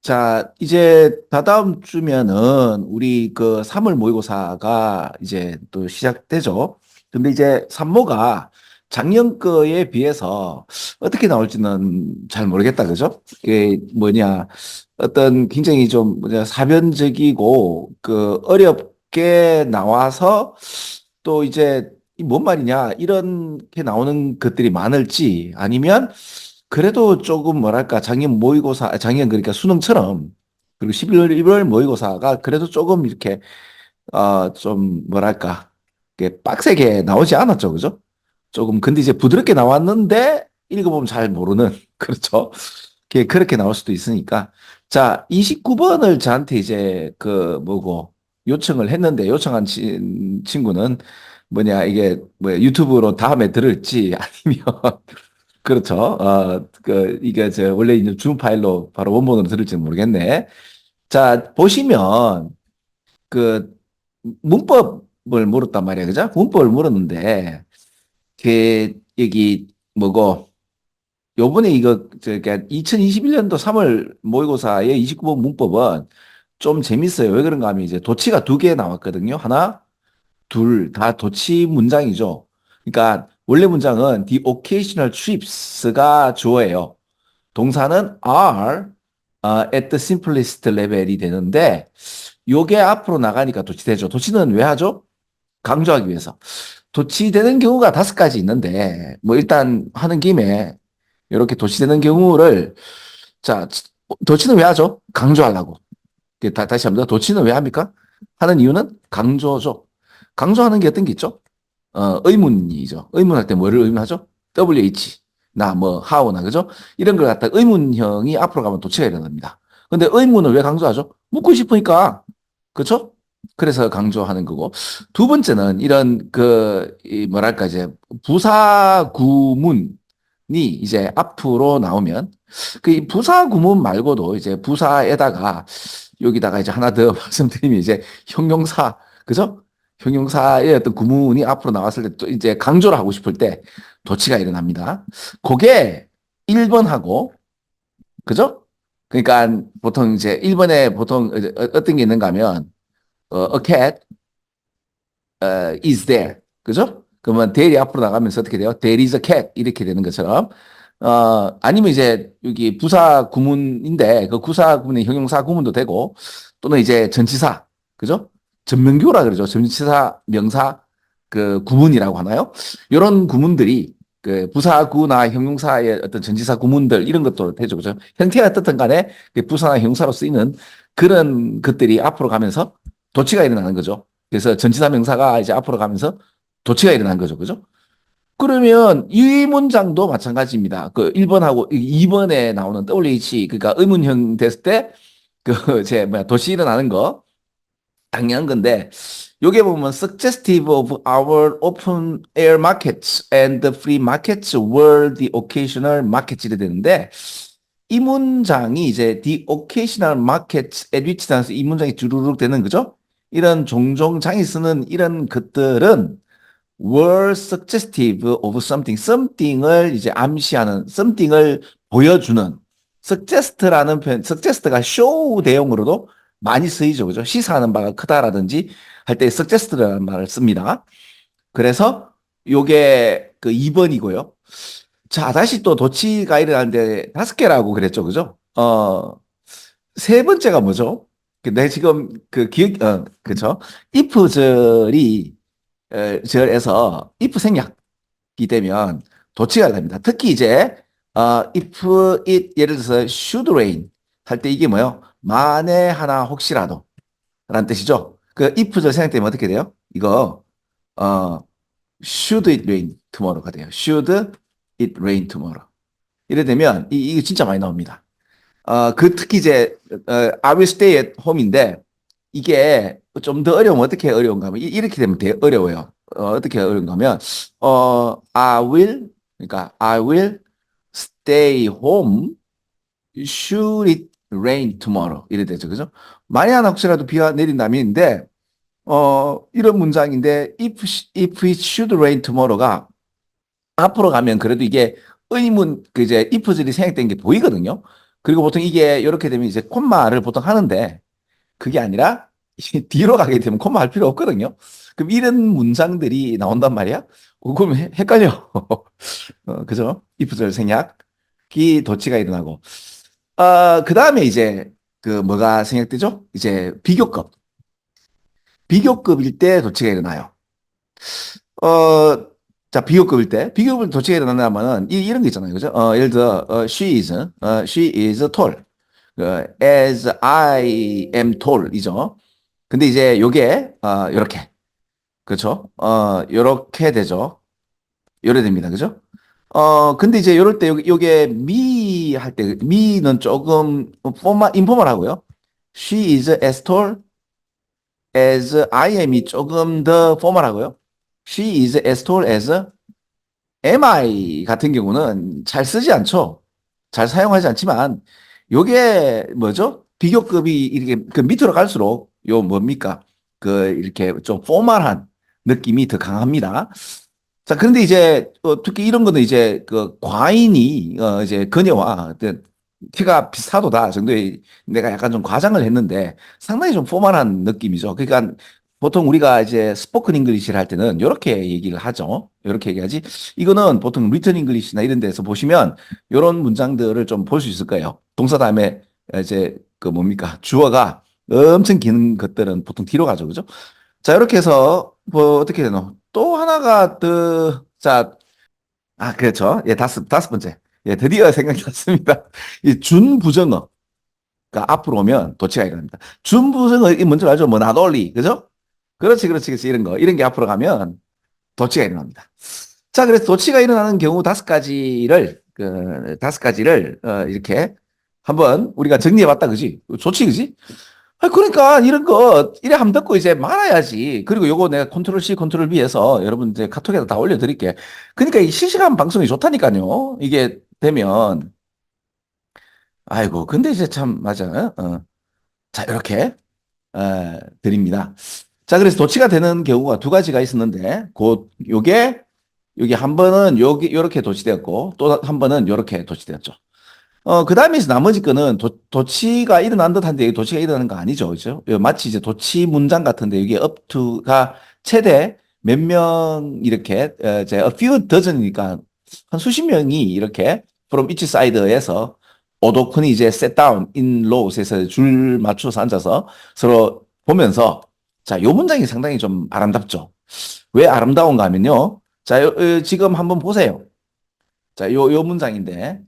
자, 이제 다다음 주면은 우리 그 3월 모의고사가 이제 또 시작되죠. 근데 이제 산모가 작년 거에 비해서 어떻게 나올지는 잘 모르겠다, 그죠? 이게 뭐냐, 어떤 굉장히 좀 뭐냐, 사변적이고 그 어렵게 나와서 또 이제 이 뭔 말이냐, 이렇게 나오는 것들이 많을지 아니면 그래도 조금 뭐랄까 작년 모의고사 작년 그러니까 수능처럼 그리고 11월 1월 모의고사가 그래도 조금 이렇게 좀 뭐랄까 이게 빡세게 나오지 않았죠, 그죠? 조금 근데 이제 부드럽게 나왔는데 읽어보면 잘 모르는 그렇죠. 그렇게 나올 수도 있으니까 자 29번을 저한테 이제 그 뭐고 요청을 했는데 요청한 친구는 뭐냐 이게 뭐 유튜브로 다음에 들을지 아니면 그렇죠. 이게 원래 있는 줌 파일로 바로 원본으로 들을지 모르겠네. 자, 보시면, 그, 문법을 물었단 말이야. 그죠? 문법을 물었는데, 여기, 뭐고, 요번에 그러니까 2021년도 3월 모의고사의 29번 문법은 좀 재밌어요. 왜 그런가 하면 이제 도치가 두 개 나왔거든요. 하나, 둘, 다 도치 문장이죠. 그러니까 원래 문장은 the occasional trips가 주어예요. 동사는 are at the simplest level이 되는데 요게 앞으로 나가니까 도치되죠. 도치는 왜 하죠? 강조하기 위해서. 도치되는 경우가 5가지 있는데 뭐 일단 하는 김에 이렇게 도치되는 경우를 자 도치는 왜 하죠? 강조하려고. 다시 합니다. 도치는 왜 합니까? 하는 이유는 강조죠. 강조하는 게 어떤 게 있죠? 의문이죠. 의문할 때 뭐를 의문하죠? WH, 나, 뭐, how나, 그죠? 이런 걸 갖다 의문형이 앞으로 가면 도치가 일어납니다. 근데 의문을 왜 강조하죠? 묻고 싶으니까. 그렇죠? 그래서 강조하는 거고. 두 번째는 이런 뭐랄까, 이제, 부사 구문이 이제 앞으로 나오면 그 부사 구문 말고도 이제 부사에다가 여기다가 이제 하나 더 말씀드리면 이제 형용사, 그죠? 형용사의 어떤 구문이 앞으로 나왔을 때 또 이제 강조를 하고 싶을 때 도치가 일어납니다. 그게 1번하고, 그죠? 그러니까 보통 이제 1번에 보통 어떤 게 있는가 하면, a cat is there. 그죠? 그러면 there이 앞으로 나가면서 어떻게 돼요? There is a cat. 이렇게 되는 것처럼. 아니면 이제 여기 부사 구문인데 그 부사 구문이 형용사 구문도 되고 또는 이제 전치사. 그죠? 전명교라 그러죠. 전치사, 명사, 그 구문이라고 하나요? 이런 구문들이 그 부사구나 형용사의 어떤 전치사 구문들 이런 것도 되죠. 그죠? 형태가 어떻든 간에 그 부사나 형용사로 쓰이는 그런 것들이 앞으로 가면서 도치가 일어나는 거죠. 그래서 전치사 명사가 이제 앞으로 가면서 도치가 일어난 거죠. 그죠? 그러면 이 문장도 마찬가지입니다. 그 1번하고 2번에 나오는 WH, 그러니까 의문형 됐을 때, 도치 일어나는 거, 당연한 건데, 요게 보면 suggestive of our open air markets and the free markets were the occasional markets 이래 되는데, 이 문장이 이제 the occasional markets at which 단서 이 문장이 주르륵 되는 거죠. 이런 종종 장이 쓰는 이런 것들은 were suggestive of something, something을 이제 암시하는, something을 보여주는 suggest라는 표현, suggest가 show 대용으로도 많이 쓰이죠, 그죠? 시사하는 바가 크다라든지 할 때 suggest라는 말을 씁니다. 그래서 요게 그 2번이고요. 자, 다시 또 도치가 일어나는데 5개라고 그랬죠, 그죠? 세 번째가 뭐죠? 내 지금 그쵸? if절이 절에서 if 생략이 되면 도치가 됩니다. 특히 이제 if it 예를 들어서 should rain 할 때 이게 뭐요? 만에 하나 혹시라도 라는 뜻이죠. 그 if절 생략되면 어떻게 돼요? 이거 어 should it rain tomorrow가 돼요. should it rain tomorrow. 이래 되면 이거 진짜 많이 나옵니다. 특히 이제 I will stay at home인데 이게 좀 더 어려우면 어떻게 어려운가 하면 이렇게 되면 되게 어려워요. 어떻게 어려운가 하면 I will 그러니까 I will stay home should it rain tomorrow 이래 되죠. 그죠? 만에 하나 혹시라도 비가 내린다면인데 이런 문장인데 if it should rain tomorrow가 앞으로 가면 그래도 이게 의문 그 이제 if절이 생략된 게 보이거든요. 그리고 보통 이게 이렇게 되면 이제 콤마를 보통 하는데 그게 아니라 뒤로 가게 되면 콤마 할 필요 없거든요. 그럼 이런 문장들이 나온단 말이야. 그러면 헷갈려. 그죠? 이프절 생략이 도치가 일어나고. 그 다음에 이제 그 뭐가 생략되죠? 이제 비교급. 비교급일 때 도치가 일어나요. 어, 자, 비교급일 때. 비교급일 때 도치가 일어난다면은 이런 게 있잖아요. 그죠? 예를 들어, she is tall. as I am tall. 이죠. 근데 이제 요게, 요렇게. 그렇죠? 요렇게 되죠. 요래 됩니다. 그죠? 근데 이제 요럴 때 요게 me 할 때, me는 조금 인포멀하고요. She is as tall as I am이 조금 더 포멀하고요. She is as tall as am I 같은 경우는 잘 쓰지 않죠. 잘 사용하지 않지만 요게 뭐죠? 비교급이 이렇게 그 밑으로 갈수록 요 뭡니까? 그 이렇게 좀 포멀한 느낌이 더 강합니다. 자, 그런데 이제 특히 이런 거는 이제 그 과인이 이제 그녀와 키가 비슷하도다 정도의 내가 약간 좀 과장을 했는데 상당히 좀 포멀한 느낌이죠. 그러니까 보통 우리가 이제 스포큰 잉글리시를 할 때는 이렇게 얘기를 하죠. 이렇게 얘기하지. 이거는 보통 리턴 잉글리시나 이런 데서 보시면 이런 문장들을 좀 볼 수 있을 거예요. 동사 다음에 이제 그 뭡니까? 주어가 엄청 긴 것들은 보통 뒤로 가죠. 그죠? 자, 이렇게 해서 뭐 어떻게 되노? 또 하나가 더, 자, 그렇죠. 예, 다섯 번째. 예, 드디어 생각이 났습니다. 이 준부정어가 앞으로 오면 도치가 일어납니다. 준부정어, 이 뭔지 알죠? 뭐, not only. 그죠? 그렇지. 이런 거. 이런 게 앞으로 가면 도치가 일어납니다. 자, 그래서 도치가 일어나는 경우 다섯 가지를, 이렇게 한번 우리가 정리해봤다. 그지? 좋지, 그지? 그러니까 이런 거 이래 함 듣고 이제 말아야지. 그리고 요거 내가 컨트롤 C, 컨트롤 V 해서 여러분 이제 카톡에다 다 올려드릴게. 그러니까 이 실시간 방송이 좋다니까요. 이게 되면 아이고 근데 이제 참 맞아. 자 이렇게 드립니다. 자 그래서 도치가 되는 경우가 두 가지가 있었는데 곧 요게 여기 한 번은 여기 요렇게 도치되었고 또 한 번은 요렇게 도치되었죠. 그 다음에 이제 나머지 거는 도치가 일어난 듯한데 도치가 일어나는 거 아니죠. 그죠? 마치 이제 도치 문장 같은데 이게 up to가 최대 몇 명 이렇게, 이제 a few dozen이니까 한 수십 명이 이렇게 from each side에서 오도쿤이 이제 sit down in rows에서 줄 맞춰서 앉아서 서로 보면서 자, 요 문장이 상당히 좀 아름답죠. 왜 아름다운가 하면요. 자, 지금 한번 보세요. 자, 요 문장인데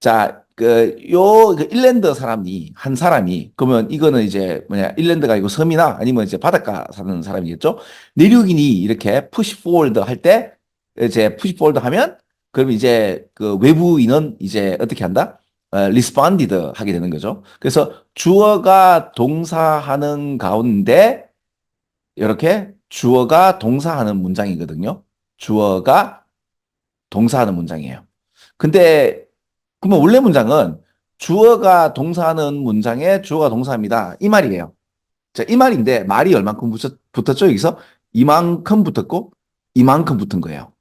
자, 그 일랜드 한 사람이, 그러면 이거는 이제 뭐냐, 일랜드가 아니고 섬이나 아니면 이제 바닷가 사는 사람이겠죠? 내륙인이 이렇게 푸시 포워드 할 때, 이제 푸시 포워드 하면, 그럼 이제 그 외부인은 이제 어떻게 한다? 리스폰디드 하게 되는 거죠. 그래서 주어가 동사하는 가운데, 이렇게 주어가 동사하는 문장이거든요. 주어가 동사하는 문장이에요. 근데 그러면 원래 문장은 주어가 동사하는 문장에 주어가 동사입니다. 이 말이에요. 자, 이 말인데 말이 얼만큼 붙었죠? 여기서 이만큼 붙었고 이만큼 붙은 거예요.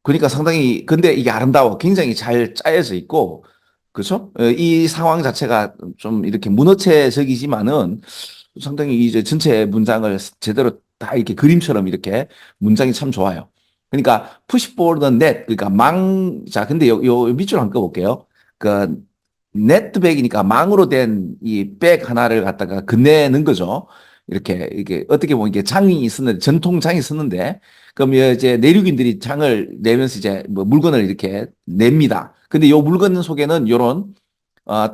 그러니까 상당히 근데 이게 아름다워. 굉장히 잘 짜여져 있고 그렇죠? 이 상황 자체가 좀 이렇게 문어체적이지만은 상당히 이제 전체 문장을 제대로 다 이렇게 그림처럼 이렇게 문장이 참 좋아요. 그러니까 push for the net 그러니까 자 근데 요 밑줄 한번 꺼볼게요. 그 네트백이니까 망으로 된 이 백 하나를 갖다가 건네는 거죠. 이게 어떻게 보면 이게 장이 쓰는 전통 장이 쓰는데 그럼 이제 내륙인들이 장을 내면서 이제 뭐 물건을 이렇게 냅니다. 근데 요 물건 속에는 요런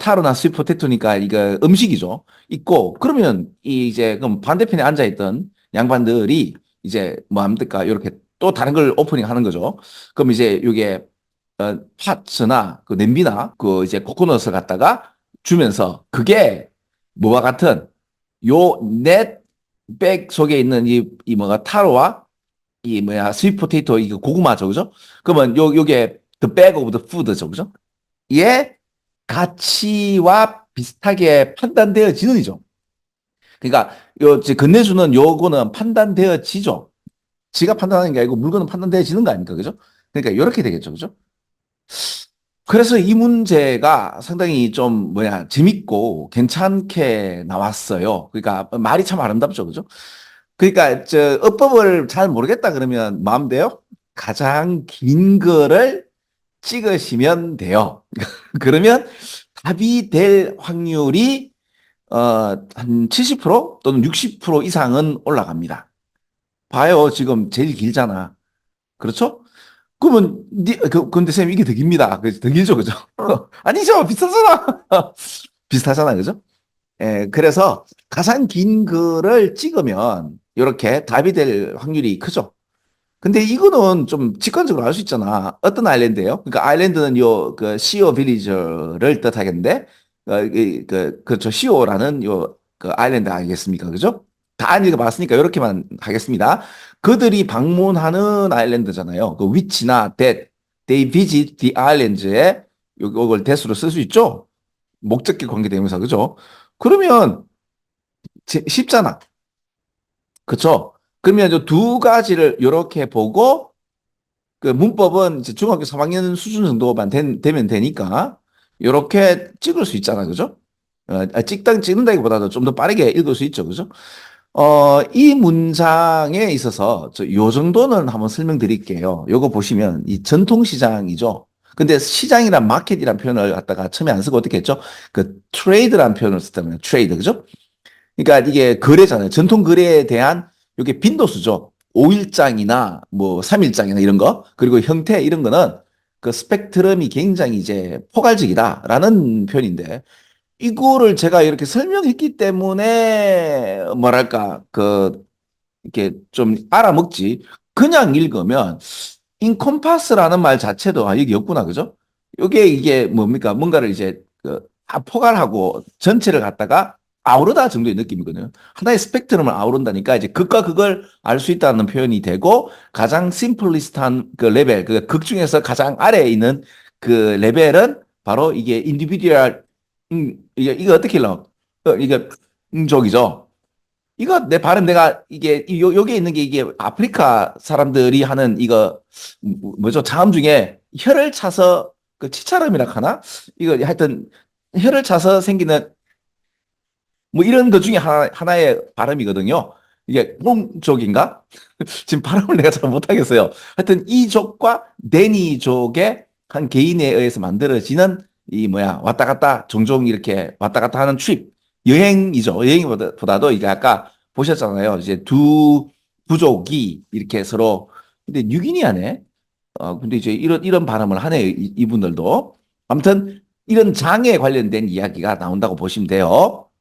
타로나 스위트포테토니까 이거 음식이죠. 있고 그러면 이 이제 그럼 반대편에 앉아 있던 양반들이 이제 뭐 합니까? 이렇게 또 다른 걸 오프닝 하는 거죠. 그럼 이제 요게 팥이나 그 냄비나 그 이제 코코넛을 갖다가 주면서 그게 뭐와 같은 요 넷백 속에 있는 이 뭐가 타로와 이 뭐야 스윗 포테이토 이거 고구마죠, 그죠? 그러면 요게 the bag of the food죠, 그죠? 얘 가치와 비슷하게 판단되어지는이죠. 그러니까 요 건네주는 요거는 판단되어지죠. 지가 판단하는 게 아니고 물건은 판단되어지는 거 아닙니까, 그죠? 그러니까 이렇게 되겠죠, 그죠? 그래서 이 문제가 상당히 좀 재밌고 괜찮게 나왔어요. 그러니까 말이 참 아름답죠. 그죠? 그러니까 저 어법을 잘 모르겠다 그러면 마음대로 가장 긴 거를 찍으시면 돼요. 그러면 답이 될 확률이 한 70% 또는 60% 이상은 올라갑니다. 봐요. 지금 제일 길잖아. 그렇죠? 그러면 근데 쌤 이게 더 깁니다. 더 길죠, 그죠? 아니죠, 비슷하잖아. 비슷하잖아, 그죠? 예, 그래서 가장 긴 글을 찍으면 이렇게 답이 될 확률이 크죠. 근데 이거는 좀 직관적으로 알 수 있잖아. 어떤 아일랜드예요? 그러니까 아일랜드는 요 시오 빌리저를 뜻하겠는데 그렇죠. 시오라는 그 아일랜드 아니겠습니까? 그죠? 다 안 읽어봤으니까 이렇게만 하겠습니다. 그들이 방문하는 아일랜드잖아요. 그 위치나 that they visit the islands에 요걸 대수로 쓸 수 있죠. 목적격 관계대명사 그죠? 그러면 쉽잖아. 그쵸? 그러면 이 두 가지를 이렇게 보고 그 문법은 이제 중학교 3학년 수준 정도만 되면 되니까 이렇게 찍을 수 있잖아. 그죠? 찍는다기보다도 좀 더 빠르게 읽을 수 있죠. 그죠? 이 문장에 있어서 요 정도는 한번 설명드릴게요. 요거 보시면 이 전통시장이죠. 근데 시장이란 마켓이란 표현을 갖다가 처음에 안 쓰고 어떻게 했죠? 그 트레이드란 표현을 썼다면 트레이드. 그죠? 그러니까 이게 거래잖아요. 전통 거래에 대한 이게 빈도수죠. 5일장이나 뭐 3일장이나 이런 거. 그리고 형태 이런 거는 그 스펙트럼이 굉장히 이제 포괄적이다라는 표현인데 이거를 제가 이렇게 설명했기 때문에 뭐랄까 이렇게 좀 알아먹지. 그냥 읽으면 인컴파스라는 말 자체도 여기 없구나. 그죠? 이게 뭡니까? 뭔가를 이제 다 포괄하고 전체를 갖다가 아우르다 정도의 느낌이거든요. 하나의 스펙트럼을 아우른다니까 이제 극과 극을 알 수 있다는 표현이 되고 가장 심플리스트한 그 레벨, 그 극 중에서 가장 아래에 있는 그 레벨은 바로 이게 인디비듀얼 이게 어떻게 읽어? 이게 저기죠. 이거 내 발음 내가 이게 요게 있는 게 이게 아프리카 사람들이 하는 이거 뭐죠? 자음 중에 혀를 차서 그 치차름이라 하나? 이거 하여튼 혀를 차서 생기는 뭐 이런 것 중에 하나의 발음이거든요. 이게 뽕족인가? 지금 발음을 내가 잘 못하겠어요. 하여튼 이족과 데니족의 한 개인에 의해서 만들어지는 이 왔다 갔다 종종 이렇게 왔다 갔다 하는 트립 여행이죠. 여행보다도 이게 아까 보셨잖아요. 이제 두 부족이 이렇게 서로 근데 뉴기니아네. 근데 이제 이런 발음을 하네요. 이분들도. 아무튼 이런 장에 관련된 이야기가 나온다고 보시면 돼요.